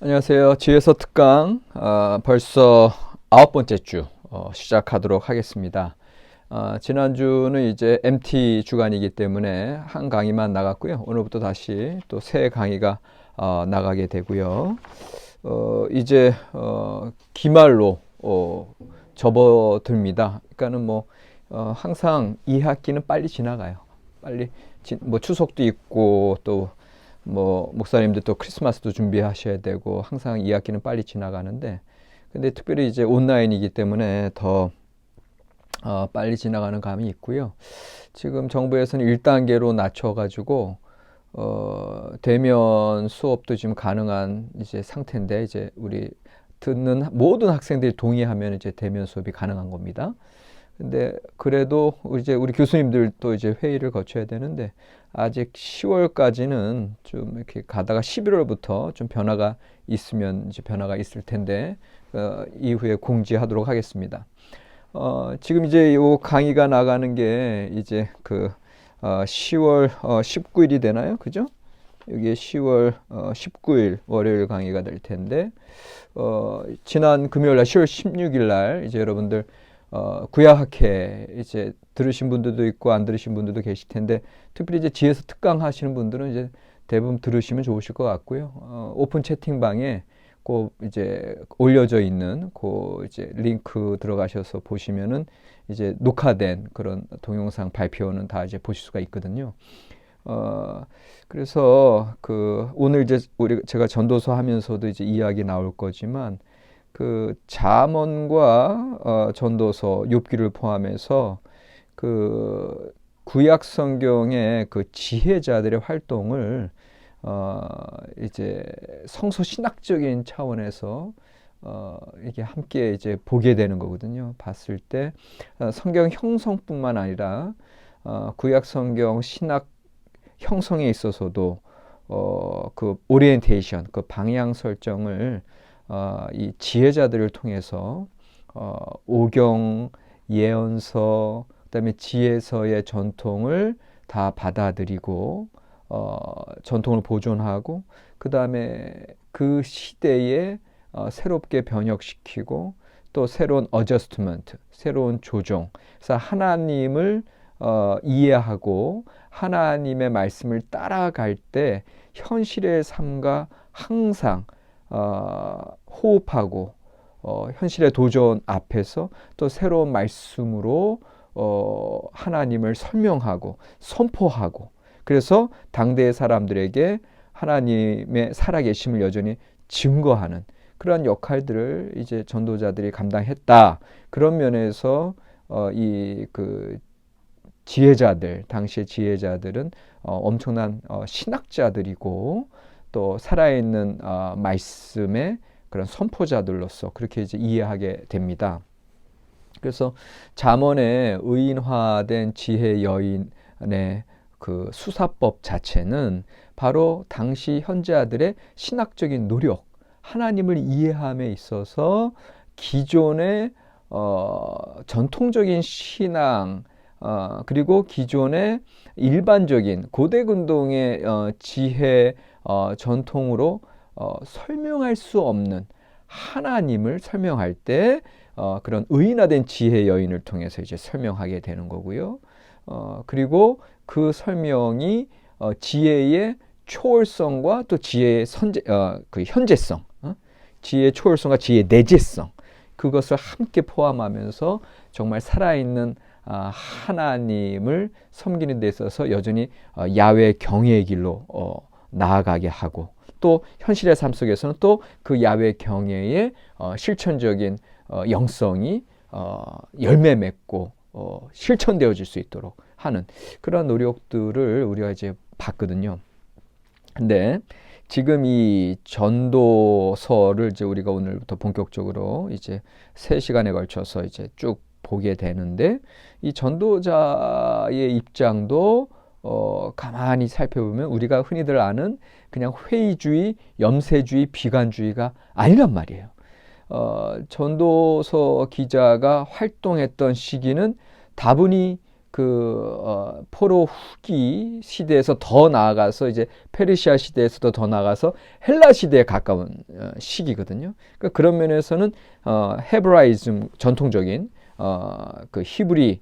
안녕하세요. 지혜서 특강 벌써 9번째 주 시작하도록 하겠습니다. 지난주는 이제 MT 주간이기 때문에 한 강의만 나갔고요. 오늘부터 다시 또 새 강의가 나가게 되고요. 이제 기말로 접어듭니다. 그러니까는 항상 2학기는 빨리 지나가요. 빨리 추석도 있고 또 목사님들 또 크리스마스도 준비하셔야 되고 항상 2학기는 빨리 지나가는데, 근데 특별히 이제 온라인이기 때문에 더 빨리 지나가는 감이 있고요. 지금 정부에서는 1단계로 낮춰가지고 대면 수업도 지금 가능한 이제 상태인데, 이제 우리 듣는 모든 학생들이 동의하면 이제 대면 수업이 가능한 겁니다. 근데 그래도 이제 우리 교수님들도 이제 회의를 거쳐야 되는데, 아직 10월까지는 좀 이렇게 가다가 11월부터 좀 변화가 있으면 이제 변화가 있을 텐데, 이후에 공지하도록 하겠습니다. 지금 이제 요 강의가 나가는 게 이제 10월 19일이 되나요? 그죠? 여기에 10월 19일 월요일 강의가 될 텐데, 지난 금요일 날 10월 16일 날 이제 여러분들 구약학회 이제 들으신 분들도 있고 안 들으신 분들도 계실 텐데, 특별히 이제 지혜서 특강 하시는 분들은 이제 대부분 들으시면 좋으실 것 같고요. 오픈 채팅방에 그 이제 올려져 있는 그 이제 링크 들어가셔서 보시면은 이제 녹화된 그런 동영상 발표는 다 이제 보실 수가 있거든요. 그래서 오늘 이제 제가 전도서 하면서도 이제 이야기 나올 거지만, 잠언과 전도서, 욥기를 포함해서 구약 성경의 지혜자들의 활동을 이제 성서 신학적인 차원에서 이게 함께 이제 보게 되는 거거든요. 봤을 때 성경 형성뿐만 아니라 구약 성경 신학 형성에 있어서도 오리엔테이션, 방향 설정을 이 지혜자들을 통해서 오경, 예언서, 그다음에 지혜서의 전통을 다 받아들이고 전통을 보존하고, 그다음에 그 시대에 새롭게 번역시키고 또 새로운 어저스트먼트, 새로운 조정, 그래서 하나님을 이해하고 하나님의 말씀을 따라갈 때 현실의 삶과 항상 호흡하고 현실의 도전 앞에서 또 새로운 말씀으로 하나님을 설명하고 선포하고, 그래서 당대의 사람들에게 하나님의 살아계심을 여전히 증거하는 그런 역할들을 이제 전도자들이 감당했다. 그런 면에서 지혜자들, 당시의 지혜자들은 엄청난 신학자들이고 또 살아있는 말씀의 그런 선포자들로서 그렇게 이제 이해하게 됩니다. 그래서 잠언의 의인화된 지혜 여인의 수사법 자체는 바로 당시 현재아들의 신학적인 노력, 하나님을 이해함에 있어서 기존의 전통적인 신앙, 그리고 기존의 일반적인 고대근동의 지혜 전통으로 설명할 수 없는 하나님을 설명할 때 그런 의인화된 지혜 여인을 통해서 이제 설명하게 되는 거고요. 그리고 그 설명이 지혜의 초월성과 또 지혜의 현재성, 지혜의 초월성과 지혜의 내재성, 그것을 함께 포함하면서 정말 살아있는 하나님을 섬기는 데 있어서 여전히 야훼 경외의 길로 나아가게 하고, 또 현실의 삶 속에서는 또 그 야훼 경외의 실천적인 영성이 열매 맺고 실천되어질 수 있도록 하는 그런 노력들을 우리가 이제 봤거든요. 근데 지금 이 전도서를 이제 우리가 오늘부터 본격적으로 이제 3시간에 걸쳐서 이제 쭉 보게 되는데, 이 전도자의 입장도 가만히 살펴보면 우리가 흔히들 아는 그냥 회의주의, 염세주의, 비관주의가 아니란 말이에요. 전도서 기자가 활동했던 시기는 다분히 포로 후기 시대에서 더 나아가서 이제 페르시아 시대에서도 더 나아가서 헬라 시대에 가까운 시기거든요. 그러니까 그런 면에서는 헤브라이즘 전통적인 그 히브리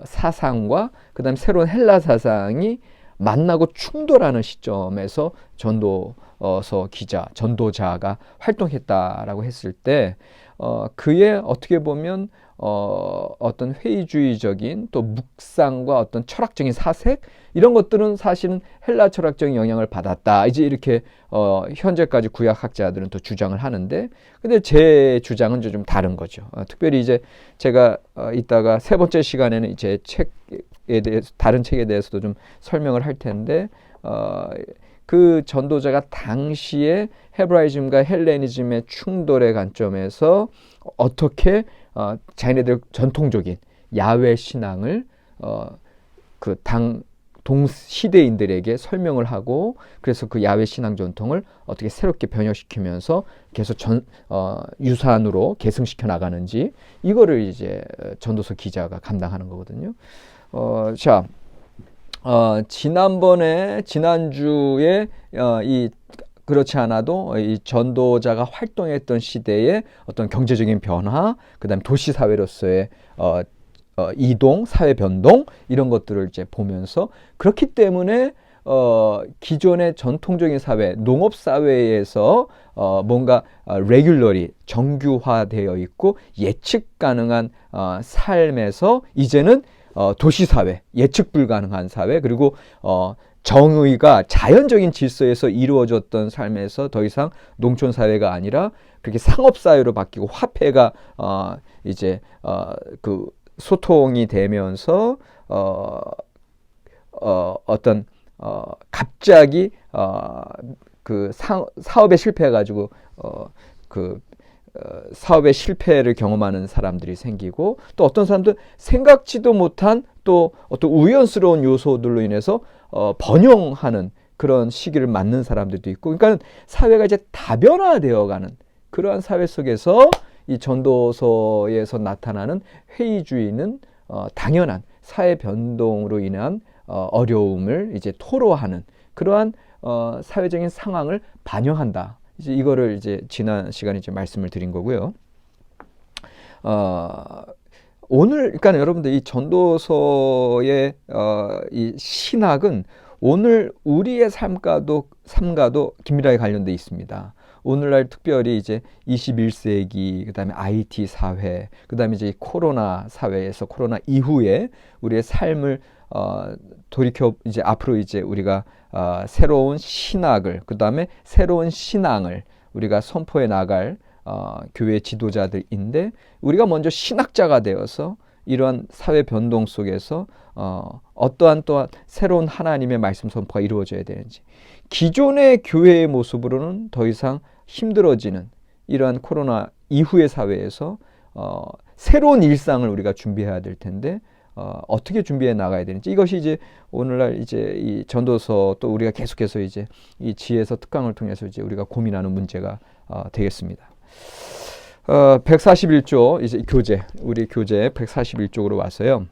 사상과 그다음에 새로운 헬라 사상이 만나고 충돌하는 시점에서 전도서 기자, 전도자가 활동했다라고 했을 때 그의 어떻게 보면 어떤 회의주의적인 또 묵상과 어떤 철학적인 사색 이런 것들은 사실은 헬라 철학적인 영향을 받았다. 이제 이렇게 현재까지 구약학자들은 또 주장을 하는데, 근데 제 주장은 좀 다른 거죠. 특별히 이제 제가 이따가 세 번째 시간에는 이제 책에 대해서 다른 책에 대해서도 좀 설명을 할 텐데 그 전도자가 당시에 헤브라이즘과 헬레니즘의 충돌의 관점에서 어떻게 자기네들 전통적인 야훼 신앙을 그 동시대인들에게 설명을 하고 그래서 그 야훼 신앙 전통을 어떻게 새롭게 변형시키면서 계속 유산으로 계승시켜 나가는지 이거를 이제 전도서 기자가 감당하는 거거든요. 자, 지난주에 그렇지 않아도 이 전도자가 활동했던 시대의 어떤 경제적인 변화, 그다음에 도시 사회로서의 이동, 사회 변동 이런 것들을 이제 보면서 그렇기 때문에 기존의 전통적인 사회, 농업 사회에서 뭔가 레귤러리 정규화되어 있고 예측 가능한 삶에서 이제는 도시 사회, 예측 불가능한 사회, 그리고 정의가 자연적인 질서에서 이루어졌던 삶에서 더 이상 농촌 사회가 아니라 그렇게 상업 사회로 바뀌고 화폐가 이제 그 소통이 되면서 어떤 갑자기 그 사업에 실패해가지고 사업의 실패를 경험하는 사람들이 생기고 또 어떤 사람들 생각지도 못한 또 어떤 우연스러운 요소들로 인해서 번영하는 그런 시기를 맞는 사람들도 있고, 그러니까 사회가 이제 다변화되어가는 그러한 사회 속에서 이 전도서에서 나타나는 회의주의는 당연한 사회 변동으로 인한 어려움을 이제 토로하는 그러한 사회적인 상황을 반영한다. 이제 이거를 이제 지난 시간에 이제 말씀을 드린 거고요. 오늘 그러니까 여러분들 이 전도서의 이 신학은 오늘 우리의 삶과도 긴밀하게 관련돼 있습니다. 오늘날 특별히 이제 21세기 그다음에 IT 사회 그다음에 이제 코로나 사회에서 코로나 이후에 우리의 삶을 돌이켜 이제 앞으로 이제 우리가 새로운 신학을 그다음에 새로운 신앙을 우리가 선포해 나갈 교회 지도자들인데 우리가 먼저 신학자가 되어서 이러한 사회 변동 속에서 어떠한 또한 새로운 하나님의 말씀 선포가 이루어져야 되는지 기존의 교회의 모습으로는 더 이상 힘들어지는 이러한 코로나 이후의 사회에서 새로운 일상을 우리가 준비해야 될 텐데 어떻게 준비해 나가야 되는지 이것이 이제 오늘날 이제 이 전도서 또 우리가 계속해서 이제 이 지혜서 특강을 통해서 이제 우리가 고민하는 문제가 되겠습니다. 141조 이제 우리 교재 141쪽으로 왔어요.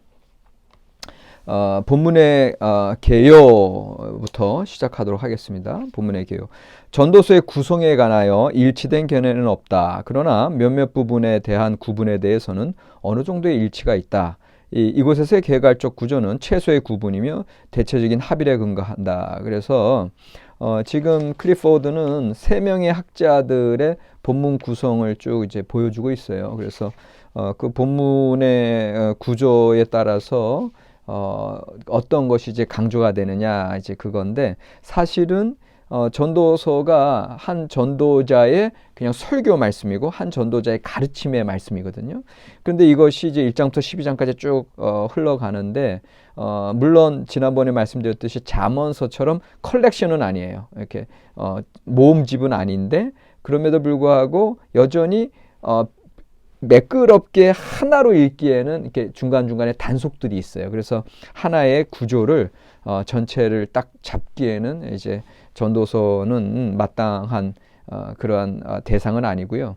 본문의 개요부터 시작하도록 하겠습니다. 본문의 개요. 전도서의 구성에 관하여 일치된 견해는 없다. 그러나 몇몇 부분에 대한 구분에 대해서는 어느 정도의 일치가 있다. 이곳에서의 개괄적 구조는 최소의 구분이며 대체적인 합의에 근거한다. 그래서 지금 클리포드는 3명의 학자들의 본문 구성을 쭉 이제 보여주고 있어요. 그래서 그 본문의 구조에 따라서 어떤 것이 이제 강조가 되느냐 이제 그건데 사실은 전도서가 한 전도자의 그냥 설교 말씀이고 한 전도자의 가르침의 말씀이거든요. 그런데 이것이 이제 1장부터 12장까지 쭉 흘러가는데 물론 지난번에 말씀드렸듯이 잠언서처럼 컬렉션은 아니에요. 이렇게 모음집은 아닌데 그럼에도 불구하고 여전히 매끄럽게 하나로 읽기에는 이렇게 중간중간에 단속들이 있어요. 그래서 하나의 구조를 전체를 딱 잡기에는 이제 전도서는 마땅한 그러한 대상은 아니고요.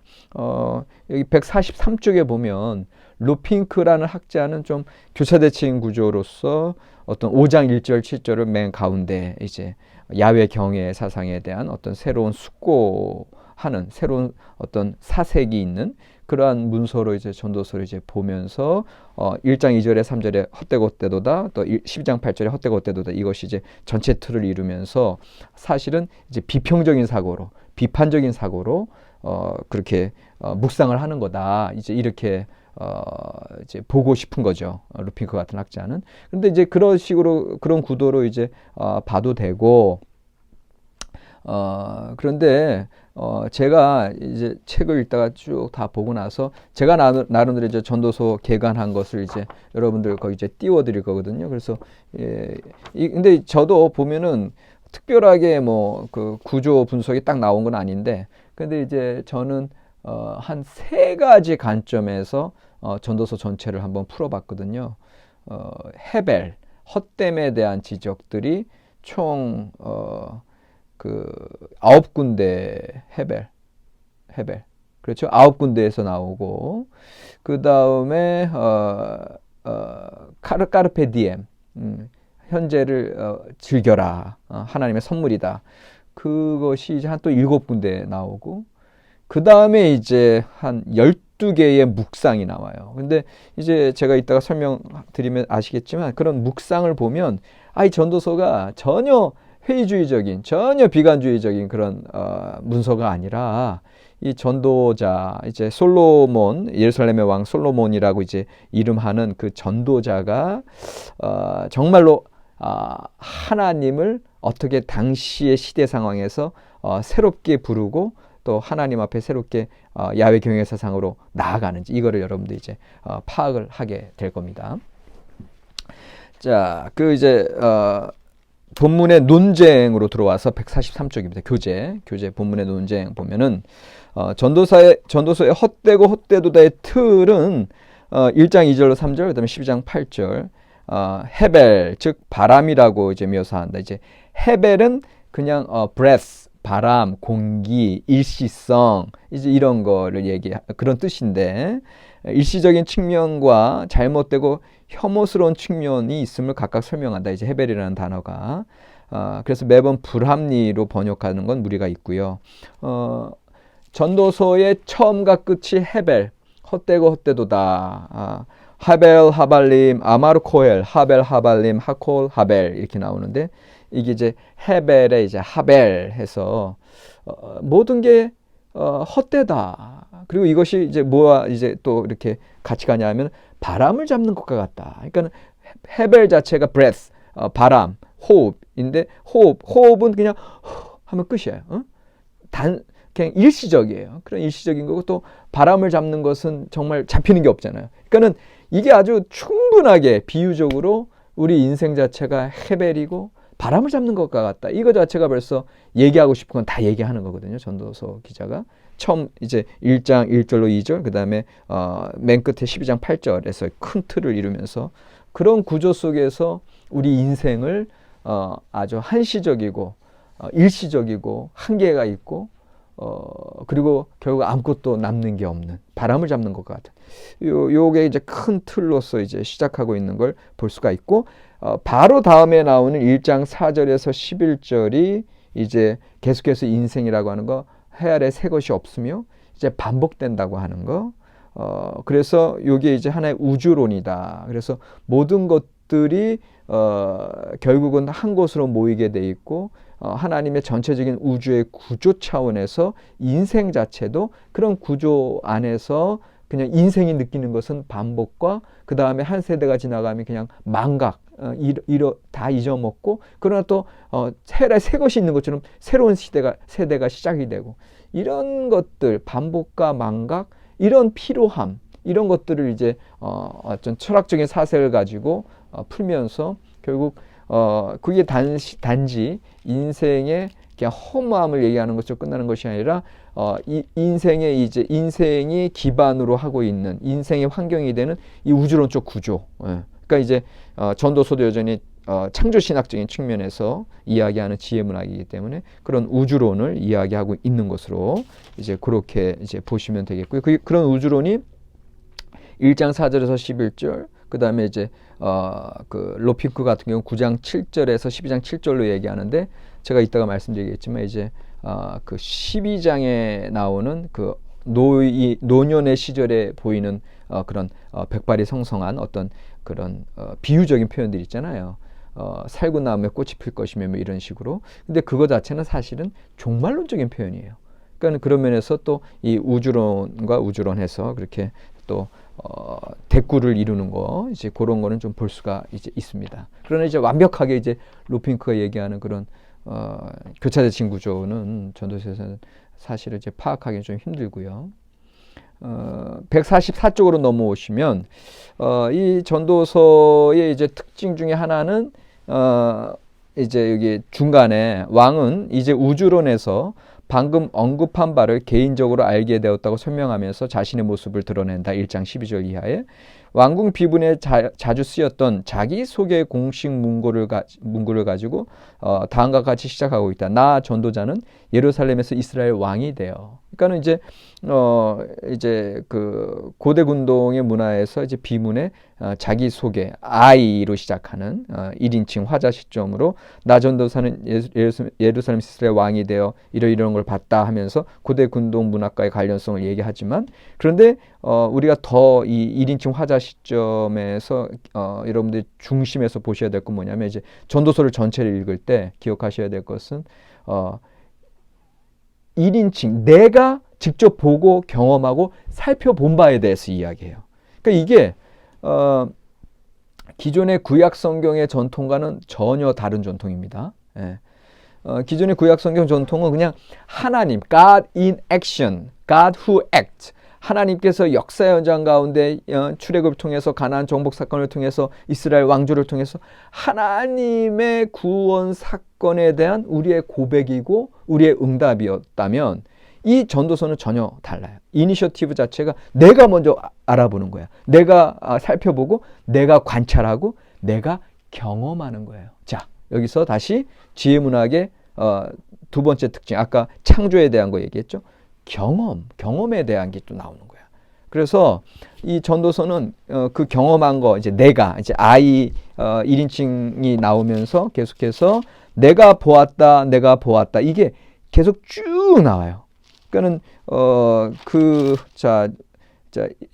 여기 143쪽에 보면 루핑크라는 학자는 좀 교차대칭 구조로서 어떤 5장 1절 7절을 맨 가운데 이제 야훼 경외 사상에 대한 어떤 새로운 숙고하는 새로운 어떤 사색이 있는 그러한 문서로 이제 전도서를 이제 보면서 1장 2절에 3절에 헛되고 헛되도다, 또 12장 8절에 헛되고 헛되도다, 이것이 이제 전체 틀을 이루면서 사실은 이제 비평적인 사고로, 비판적인 사고로 그렇게 묵상을 하는 거다, 이제 이렇게 이제 보고 싶은 거죠. 루핑크 같은 학자는. 근데 이제 그런 식으로 그런 구도로 이제 봐도 되고, 그런데 제가 이제 책을 읽다가 쭉 다 보고 나서 제가 나름대로 이제 전도서 개관한 것을 이제 여러분들 거기 이제 띄워드릴 거거든요. 그래서 근데 저도 보면은 특별하게 뭐 그 구조 분석이 딱 나온 건 아닌데, 근데 이제 저는 한 3가지 관점에서 전도서 전체를 한번 풀어봤거든요. 헤벨, 헛됨에 대한 지적들이 총 그 9군데 헤벨, 그렇죠? 9군데에서 나오고, 그 다음에 카르페 디엠, 현재를 즐겨라, 하나님의 선물이다. 그것이 이제 한 또 7군데 나오고, 그 다음에 이제 한 12개의 묵상이 나와요. 근데 이제 제가 이따가 설명드리면 아시겠지만, 그런 묵상을 보면 이 전도서가 전혀 회의주의적인, 전혀 비관주의적인 그런 문서가 아니라, 이 전도자, 이제 솔로몬, 예루살렘의 왕 솔로몬이라고 이제 이름하는 그 전도자가 정말로 하나님을 어떻게 당시의 시대 상황에서 새롭게 부르고 또 하나님 앞에 새롭게 야훼 경외 사상으로 나아가는지, 이거를 여러분들이 이제 파악을 하게 될 겁니다. 자, 그 이제 본문의 논쟁으로 들어와서 143쪽입니다. 교재 본문의 논쟁 보면은 전도서의 헛되고 헛되도다의 틀은 1장 2절로 3절, 그다음에 12장 8절, 헤벨, 즉 바람이라고 이제 묘사한다. 이제 헤벨은 그냥 breath, 바람, 공기, 일시성, 이제 이런 거를 그런 뜻인데, 일시적인 측면과 잘못되고 혐오스러운 측면이 있음을 각각 설명한다. 이제 헤벨이라는 단어가. 그래서 매번 불합리로 번역하는 건 무리가 있고요. 전도서의 처음과 끝이 헤벨, 헛되고 헛되도다. 하벨, 하발림, 아마르코엘, 하벨, 하발림, 하콜, 하벨, 이렇게 나오는데, 이게 이제 헤벨에 이제 하벨 해서 모든 게 헛되다. 그리고 이것이 이제 뭐와 이제 또 이렇게 같이 가냐면 바람을 잡는 것과 같다. 그러니까 헤벨 자체가 breath, 바람, 호흡인데, 호흡은 그냥 하면 끝이에요. 그냥 일시적이에요. 그런 일시적인 거고, 또 바람을 잡는 것은 정말 잡히는 게 없잖아요. 그러니까는 이게 아주 충분하게 비유적으로 우리 인생 자체가 헤벨이고 바람을 잡는 것과 같다. 이거 자체가 벌써 얘기하고 싶은 건 다 얘기하는 거거든요. 전도서 기자가. 처음 이제 1장 1절로 2절, 그 다음에 맨 끝에 12장 8절에서 큰 틀을 이루면서 그런 구조 속에서 우리 인생을 아주 한시적이고 일시적이고 한계가 있고 그리고 결국 아무것도 남는 게 없는, 바람을 잡는 것 같은 요게 이제 큰 틀로서 이제 시작하고 있는 걸 볼 수가 있고, 바로 다음에 나오는 1장 4절에서 11절이 이제 계속해서 인생이라고 하는 거, 해 아래 새 것이 없으며 이제 반복된다고 하는 거. 그래서 요게 이제 하나의 우주론이다. 그래서 모든 것들이 결국은 한 곳으로 모이게 돼 있고, 하나님의 전체적인 우주의 구조 차원에서 인생 자체도 그런 구조 안에서 그냥 인생이 느끼는 것은 반복과, 그 다음에 한 세대가 지나가면 그냥 망각, 다 잊어먹고, 그러나 또 새 것이 있는 것처럼 새로운 세대가 시작이 되고, 이런 것들, 반복과 망각, 이런 피로함, 이런 것들을 이제 어떤 철학적인 사색을 가지고 풀면서 결국 그게 단지 인생의 그냥 허무함을 얘기하는 것으로 끝나는 것이 아니라 인생이 기반으로 하고 있는 인생의 환경이 되는 이 우주론적 구조. 그러니까 이제 전도서도 여전히 창조신학적인 측면에서 이야기하는 지혜문학이기 때문에 그런 우주론을 이야기하고 있는 것으로 이제 그렇게 이제 보시면 되겠고요. 그런 우주론이 1장 4절에서 11절, 그 다음에 이제 그 로핑크 같은 경우 9장 7절에서 12장 7절로 얘기하는데, 제가 이따가 말씀드리겠지만 이제 그 12장에 나오는 그 노년의 시절에 보이는 그런 백발이 성성한 어떤 그런 비유적인 표현들 있잖아요. 살구나무에 꽃이 필 것이며 뭐 이런 식으로. 근데 그거 자체는 사실은 종말론적인 표현이에요. 그러니까 그런 면에서 또 이 우주론과 우주론해서 그렇게 또 대꾸를 이루는 거, 이제 그런 거는 좀 볼 수가 이제 있습니다. 그러나 이제 완벽하게 이제 로핑크가 얘기하는 그런 교차대칭 구조는 전도서에서는 사실은 이제 파악하기는 좀 힘들고요. 144쪽으로 넘어오시면 이 전도서의 이제 특징 중에 하나는 이제 여기 중간에 왕은 이제 우주론에서 방금 언급한 바를 개인적으로 알게 되었다고 설명하면서 자신의 모습을 드러낸다. 1장 12절 이하에 왕궁 비문에 자주 쓰였던 자기소개 공식 문구를 가지고 다음과 같이 시작하고 있다. 나 전도자는 예루살렘에서 이스라엘 왕이 되어. 그러니까는 이제 그 고대 군동의 문화에서 이제 비문에 자기소개 I로 시작하는 1인칭 화자 시점으로 나 전도사는 예루살렘 이스라엘 왕이 되어 이런 걸 봤다 하면서 고대 군동 문화과의 관련성을 얘기하지만, 그런데 우리가 더 이 1인칭 화자 시점에서 여러분들 중심에서 보셔야 될 건 뭐냐면, 이제 전도서를 전체를 읽을 때 기억하셔야 될 것은 1인칭 내가 직접 보고 경험하고 살펴본 바에 대해서 이야기해요. 그러니까 이게 기존의 구약 성경의 전통과는 전혀 다른 전통입니다. 예. 기존의 구약 성경 전통은 그냥 하나님, God in action, God who acts, 하나님께서 역사 현장 가운데 출애굽을 통해서 가나안 정복 사건을 통해서 이스라엘 왕조를 통해서 하나님의 구원 사건에 대한 우리의 고백이고 우리의 응답이었다면, 이 전도서는 전혀 달라요. 이니셔티브 자체가 내가 먼저 알아보는 거야. 내가 살펴보고 내가 관찰하고 내가 경험하는 거예요. 자, 여기서 다시 지혜문학의 두 번째 특징, 아까 창조에 대한 거 얘기했죠. 경험에 대한 게 또 나오는 거야. 그래서 이 전도서는 그 경험한 거, 이제 내가, 이제 I 1인칭이 나오면서 계속해서 내가 보았다, 이게 계속 쭉 나와요. 그러니까는 자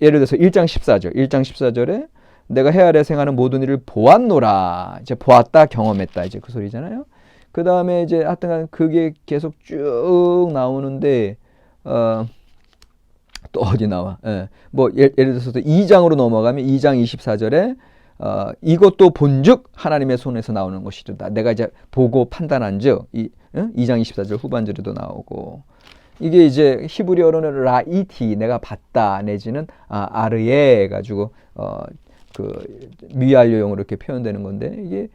예를 들어서 1장 14절에 내가 해 아래 생하는 모든 일을 보았노라. 이제 보았다, 경험했다, 이제 그 소리잖아요. 그 다음에 이제 하여튼 그게 계속 쭉 나오는데 또 어디 나와? 뭐 예를 들어서 2장으로 넘어가면 2장 24절에 이것도 본즉 하나님의 손에서 나오는 것이다. 내가 이제 보고 판단한즉 2장 24절 후반절에도 나오고, 이게 이제 히브리어로는 라이티, 내가 봤다, 내지는 아르예 가지고 그 미완료용으로 이렇게 표현되는 건데, 이게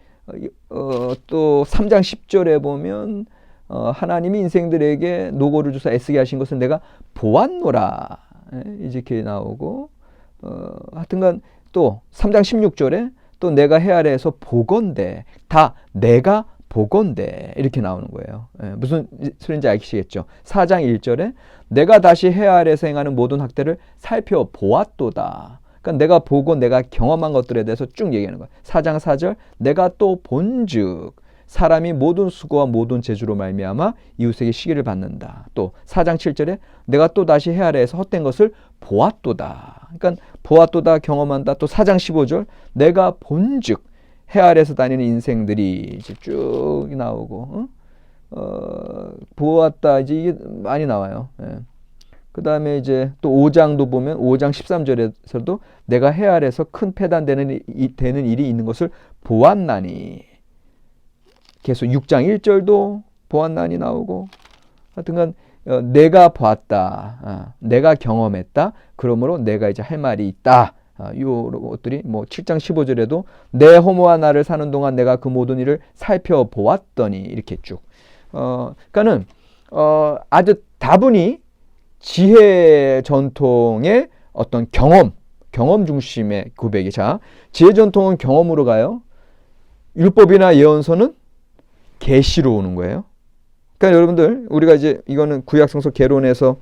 또 3장 10절에 보면 하나님이 인생들에게 노고를 주사 애쓰게 하신 것을 내가 보았노라, 이렇게 나오고, 하여튼간 또 3장 16절에 또 내가 해 아래에서 보건대, 다 내가 보건대, 이렇게 나오는 거예요. 무슨 소리인지 아시겠죠? 4장 1절에 내가 다시 해 아래에서 행하는 모든 학대를 살펴보았도다. 그러니까 내가 보고 내가 경험한 것들에 대해서 쭉 얘기하는 거예요. 4장 4절 내가 또 본즉 사람이 모든 수고와 모든 재주로 말미암아 이웃에게 시기를 받는다. 또 4장 7절에 내가 또 다시 해 아래에서 헛된 것을 보았도다. 그러니까 보았도다, 경험한다. 또 4장 15절 내가 본즉 해 아래에서 다니는 인생들이 이제 쭉 나오고 보았다, 이제 이게 많이 나와요. 그 다음에 이제 또 5장도 보면 5장 13절에서도 내가 해 아래에서 큰 패단되는 일이 있는 것을 보았나니. 계속 6장 1절도 보았나니 나오고, 하여튼간 내가 보았다, 내가 경험했다, 그러므로 내가 이제 할 말이 있다. 요 것들이 뭐 7장 15절에도 내 호모와 나를 사는 동안 내가 그 모든 일을 살펴보았더니, 이렇게 쭉. 그러니까는 아주 다분히 지혜 전통의 어떤 경험 중심의 고백이. 자, 지혜 전통은 경험으로 가요. 율법이나 예언서는 계시로 오는 거예요. 그러니까 여러분들 우리가 이제 이거는 구약성서 개론에서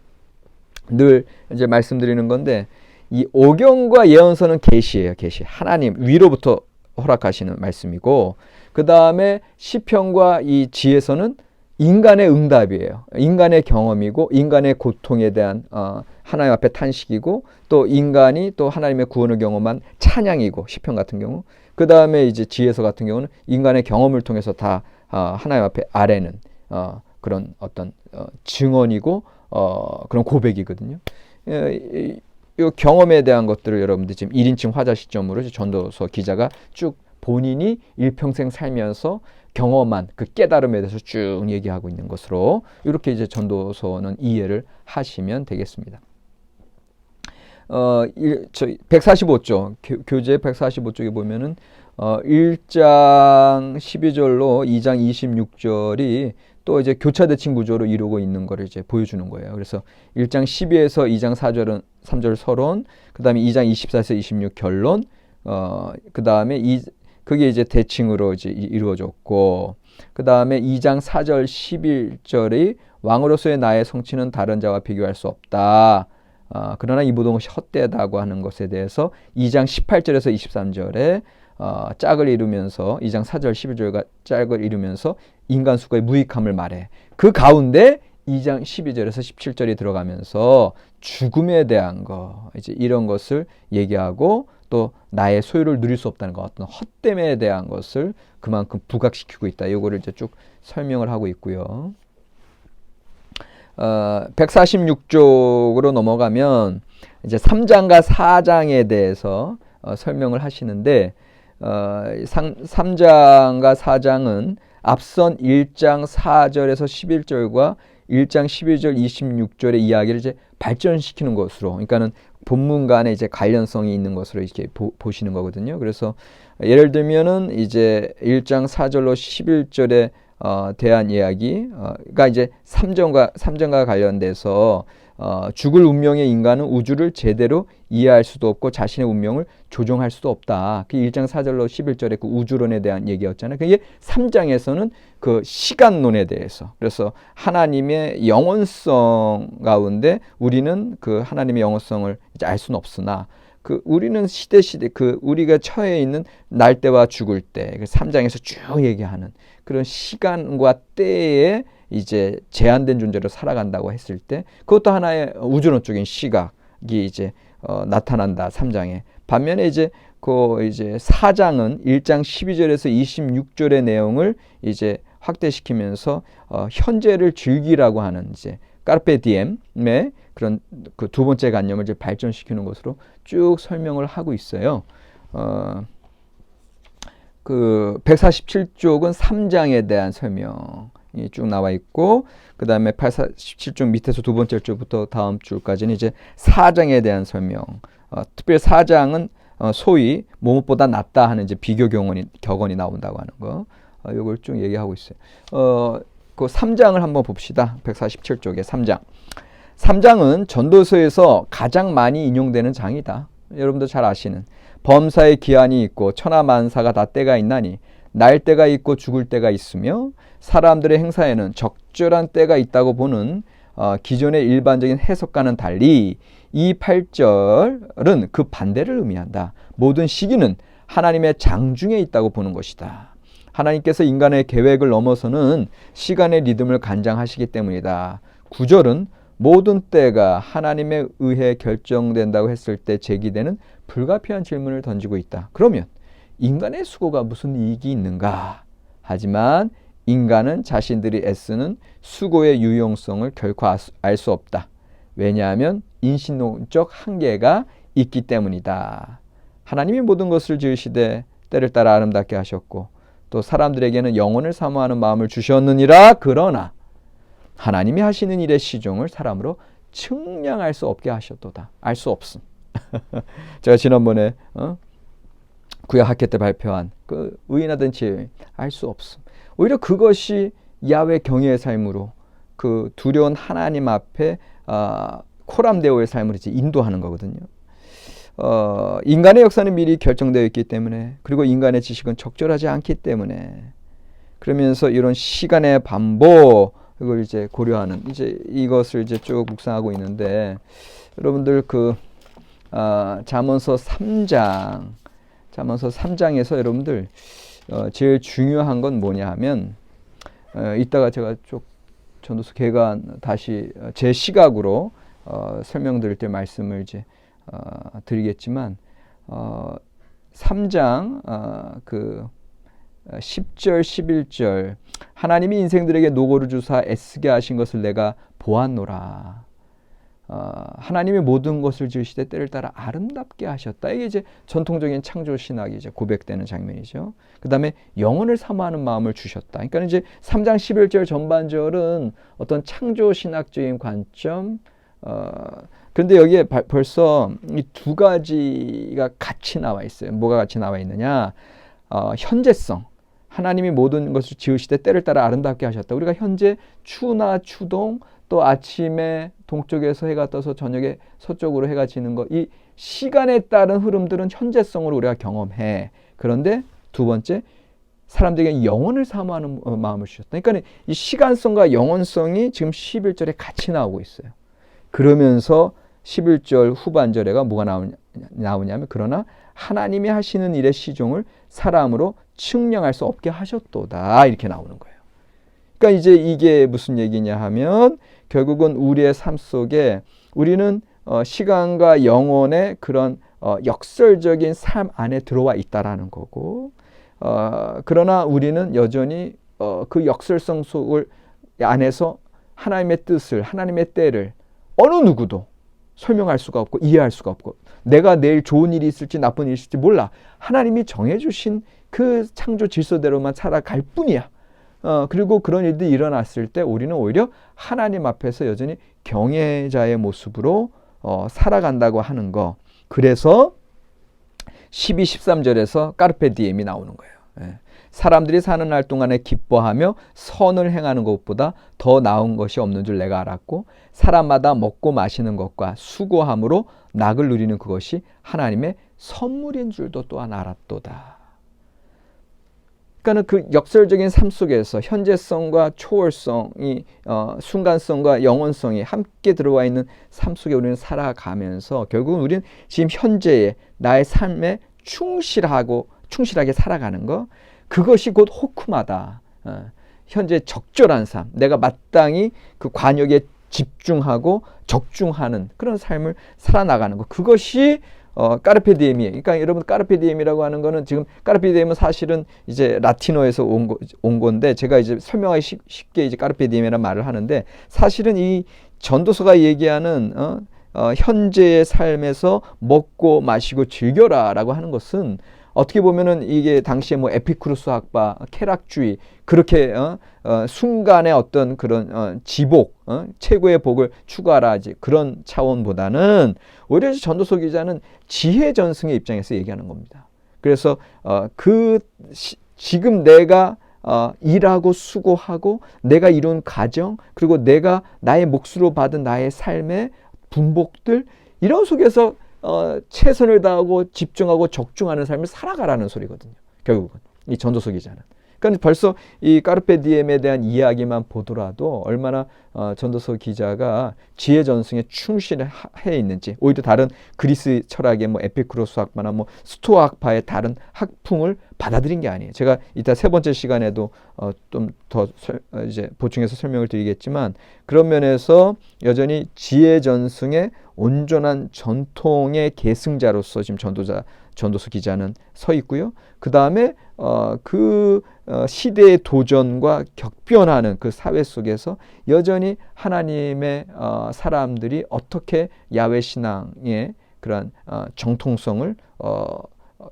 늘 이제 말씀드리는 건데 이 오경과 예언서는 계시예요. 계시. 하나님 위로부터 허락하시는 말씀이고 그 다음에 시편과 이 지혜서는 인간의 응답이에요. 인간의 경험이고 인간의 고통에 대한 하나님 앞에 탄식이고 또 인간이 또 하나님의 구원을 경험한 찬양이고 시편 같은 경우 그 다음에 이제 지혜서 같은 경우는 인간의 경험을 통해서 다 하나님 앞에 아뢰는 그런 어떤 증언이고 그런 고백이거든요. 이 경험에 대한 것들을 여러분들 지금 1인칭 화자 시점으로 전도서 기자가 쭉 본인이 일평생 살면서 경험한 그 깨달음에 대해서 쭉 얘기하고 있는 것으로 이렇게 이제 전도서는 이해를 하시면 되겠습니다. 145쪽 교재 145쪽에 보면은 1장 12절로 2장 26절이 또 이제 교차대칭 구조로 이루고 있는 거를 이제 보여주는 거예요. 그래서 1장 12에서 2장 4절은 3절 서론, 그다음에 2장 24에서 26 결론, 그다음에 그게 이제 대칭으로 이제 이루어졌고, 그다음에 2장 4절 11절이 왕으로서의 나의 성취는 다른 자와 비교할 수 없다. 그러나 이 모든 것이 헛되다고 하는 것에 대해서 2장 18절에서 23절에 짝을 이루면서 2장 4절 11절과 짝을 이루면서 인간 수고의 무익함을 말해. 그 가운데 2장 12절에서 17절이 들어가면서 죽음에 대한 거 이제 이런 것을 얘기하고 또 나의 소유를 누릴 수 없다는 것 어떤 헛됨에 대한 것을 그만큼 부각시키고 있다. 이거를 이제 쭉 설명을 하고 있고요. 146쪽으로 넘어가면 이제 3장과 4장에 대해서 설명을 하시는데 3장과 4장은 앞선 1장 4절에서 11절과 1장 12절 26절의 이야기를 이제 발전시키는 것으로 그러니까는 본문 간에 이제 관련성이 있는 것으로 이렇게 보시는 거거든요. 그래서 예를 들면은 이제 1장 4절로 11절에 대한 이야기가 이제 3장과 관련돼서 죽을 운명의 인간은 우주를 제대로 이해할 수도 없고 자신의 운명을 조종할 수도 없다. 그 1장 4절로 11절의 그 우주론에 대한 얘기였잖아요. 그게 3장에서는 그 시간론에 대해서 그래서 하나님의 영원성 가운데 우리는 그 하나님의 영원성을 이제 알 수는 없으나 그 우리는 시대 그 우리가 처해 있는 날 때와 죽을 때 3장에서 쭉 얘기하는 그런 시간과 때에 이제 제한된 존재로 살아간다고 했을 때 그것도 하나의 우주론적인 시각이 이제 나타난다. 3장에. 반면에 이제 그 이제 4장은 1장 12절에서 26절의 내용을 이제 확대시키면서 현재를 즐기라고 하는 이제 까르페 디엠의 그런 그 두 번째 관념을 이제 발전시키는 것으로 쭉 설명을 하고 있어요. 그 147쪽은 3장에 대한 설명이 쭉 나와 있고 그 다음에 147쪽 밑에서 두 번째 줄부터 다음 줄까지는 이제 4장에 대한 설명. 특별히 4장은 소위 뭐뭇보다 낫다 하는 이제 비교 격언이 나온다고 하는 거. 이걸 쭉 얘기하고 있어요. 그 3장을 한번 봅시다. 147쪽에 3장. 3장은 전도서에서 가장 많이 인용되는 장이다. 여러분도 잘 아시는 범사의 기한이 있고 천하만사가 다 때가 있나니 날 때가 있고 죽을 때가 있으며 사람들의 행사에는 적절한 때가 있다고 보는 기존의 일반적인 해석과는 달리 이 8절은 그 반대를 의미한다. 모든 시기는 하나님의 장중에 있다고 보는 것이다. 하나님께서 인간의 계획을 넘어서는 시간의 리듬을 간장하시기 때문이다. 9절은 모든 때가 하나님에 의해 결정된다고 했을 때 제기되는 불가피한 질문을 던지고 있다. 그러면 인간의 수고가 무슨 이익이 있는가? 하지만 인간은 자신들이 애쓰는 수고의 유용성을 결코 알 수 없다. 왜냐하면 인신론적 한계가 있기 때문이다. 하나님이 모든 것을 지으시되 때를 따라 아름답게 하셨고 또 사람들에게는 영혼을 사모하는 마음을 주셨느니라. 그러나 하나님이 하시는 일의 시종을 사람으로 측량할 수 없게 하셨도다. 알 수 없음. 제가 지난번에 구약 학회 때 발표한 그 의인하던 지혜 알 수 없음. 오히려 그것이 야훼 경외의 삶으로 그 두려운 하나님 앞에 코람데오의 삶을 이제 인도하는 거거든요. 인간의 역사는 미리 결정되어 있기 때문에, 그리고 인간의 지식은 적절하지 않기 때문에, 그러면서 이런 시간의 반복을 이제 고려하는, 이제 이것을 이제 쭉 묵상하고 있는데, 여러분들 잠언서 3장에서 여러분들 제일 중요한 건 뭐냐 하면, 이따가 제가 쭉 전도서 개관 다시 제 시각으로 설명드릴 때 말씀을 이제 드리겠지만, 3장 10절 11절 하나님이 인생들에게 노고를 주사 애쓰게 하신 것을 내가 보았노라. 하나님이 모든 것을 지으시되 때를 따라 아름답게 하셨다. 이게 이제 전통적인 창조 신학이 이제 고백되는 장면이죠. 그 다음에 영혼을 사모하는 마음을 주셨다. 그러니까 이제 3장 11절 전반절은 어떤 창조 신학적인 관점. 그런데 여기에 벌써 이 두 가지가 같이 나와 있어요. 뭐가 같이 나와 있느냐? 현재성. 하나님이 모든 것을 지으시되 때를 따라 아름답게 하셨다. 우리가 현재 추나 추동, 또 아침에 동쪽에서 해가 떠서 저녁에 서쪽으로 해가 지는 것, 이 시간에 따른 흐름들은 현재성으로 우리가 경험해. 그런데 두 번째, 사람들에게 영혼을 사모하는 마음을 주셨다. 그러니까 이 시간성과 영혼성이 지금 11절에 같이 나오고 있어요. 그러면서 11절 후반절에가 뭐가 나오냐면, 그러나 하나님이 하시는 일의 시종을 사람으로 측량할 수 없게 하셨도다. 이렇게 나오는 거예요. 그러니까 이제 이게 무슨 얘기냐 하면, 결국은 우리의 삶 속에 우리는 시간과 영혼의 그런 역설적인 삶 안에 들어와 있다라는 거고, 그러나 우리는 여전히 그 역설성 속을 안에서 하나님의 뜻을, 하나님의 때를 어느 누구도 설명할 수가 없고 이해할 수가 없고, 내가 내일 좋은 일이 있을지 나쁜 일이 있을지 몰라. 하나님이 정해주신 그 창조 질서대로만 살아갈 뿐이야. 그리고 그런 일들이 일어났을 때 우리는 오히려 하나님 앞에서 여전히 경외자의 모습으로 살아간다고 하는 거. 그래서 12, 13절에서 까르페 디엠이 나오는 거예요. 사람들이 사는 날 동안에 기뻐하며 선을 행하는 것보다 더 나은 것이 없는 줄 내가 알았고, 사람마다 먹고 마시는 것과 수고함으로 낙을 누리는 그것이 하나님의 선물인 줄도 또한 알았도다. 그러니까 그 역설적인 삶 속에서 현재성과 초월성이, 순간성과 영원성이 함께 들어와 있는 삶 속에 우리는 살아가면서 결국은 우리는 지금 현재의 나의 삶에 충실하게 살아가는 거, 그것이 곧 호쿠마다. 현재 적절한 삶, 내가 마땅히 그 관역에 집중하고 적중하는 그런 삶을 살아나가는 거, 그것이 까르페 디엠이에요. 그러니까 여러분, 까르페 디엠이라고 하는 거는, 지금 까르페 디엠은 사실은 이제 라틴어에서 온 건데, 제가 이제 설명하기 쉽게 이제 까르페 디엠이라는 말을 하는데, 사실은 이 전도서가 얘기하는 현재의 삶에서 먹고 마시고 즐겨라라고 하는 것은, 어떻게 보면은 이게 당시에 뭐 에피쿠루스 학파, 쾌락주의, 그렇게 순간의 어떤 그런 지복, 최고의 복을 추구하라, 그런 차원보다는 오히려 전도서 기자는 지혜 전승의 입장에서 얘기하는 겁니다. 그래서 지금 내가 일하고 수고하고 내가 이룬 가정, 그리고 내가 나의 몫으로 받은 나의 삶의 분복들, 이런 속에서 최선을 다하고 집중하고 적중하는 삶을 살아가라는 소리거든요. 결국은 이 전도서 기자는. 그러니까 벌써 이 까르페 디엠에 대한 이야기만 보더라도 얼마나 전도서 기자가 지혜 전승에 충실해 있는지, 오히려 다른 그리스 철학의 뭐 에피쿠로스 학파나 뭐 스토아 학파의 다른 학풍을 받아들인 게 아니에요. 제가 이따 세 번째 시간에도 좀 더 이제 보충해서 설명을 드리겠지만, 그런 면에서 여전히 지혜 전승의 온전한 전통의 계승자로서 지금 전도서 기자는 서 있고요. 그 다음에 시대의 도전과 격변하는 그 사회 속에서 여전히 하나님의 사람들이 어떻게 야훼 신앙의 그런 정통성을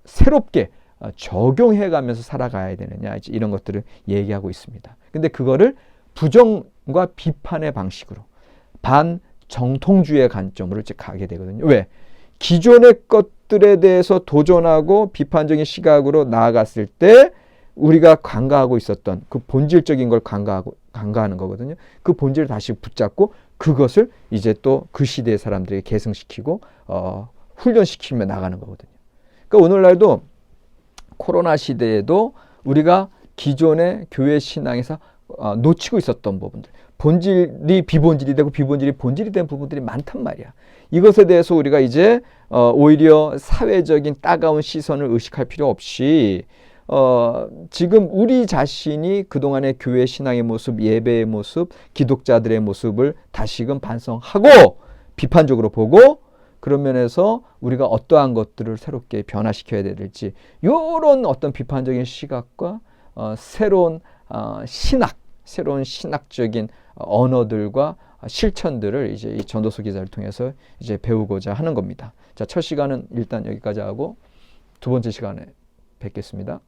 새롭게 적용해가면서 살아가야 되느냐, 이런 것들을 얘기하고 있습니다. 근데 그거를 부정과 비판의 방식으로, 반정통주의 관점으로 이제 가게 되거든요. 왜? 기존의 것들에 대해서 도전하고 비판적인 시각으로 나아갔을 때 우리가 간과하고 있었던 그 본질적인 걸 간과하는 거거든요. 그 본질을 다시 붙잡고 그것을 이제 또 그 시대의 사람들에게 계승시키고 훈련시키며 나가는 거거든요. 그러니까 오늘날도 코로나 시대에도 우리가 기존의 교회 신앙에서 놓치고 있었던 부분들, 본질이 비본질이 되고 비본질이 본질이 된 부분들이 많단 말이야. 이것에 대해서 우리가 이제 오히려 사회적인 따가운 시선을 의식할 필요 없이 지금 우리 자신이 그동안의 교회 신앙의 모습, 예배의 모습, 기독자들의 모습을 다시금 반성하고 비판적으로 보고 그런 면에서 우리가 어떠한 것들을 새롭게 변화시켜야 될지 이런 어떤 비판적인 시각과 새로운 새로운 신학적인 언어들과 실천들을 이제 이 전도서 기자를 통해서 이제 배우고자 하는 겁니다. 자, 첫 시간은 일단 여기까지 하고 두 번째 시간에 뵙겠습니다.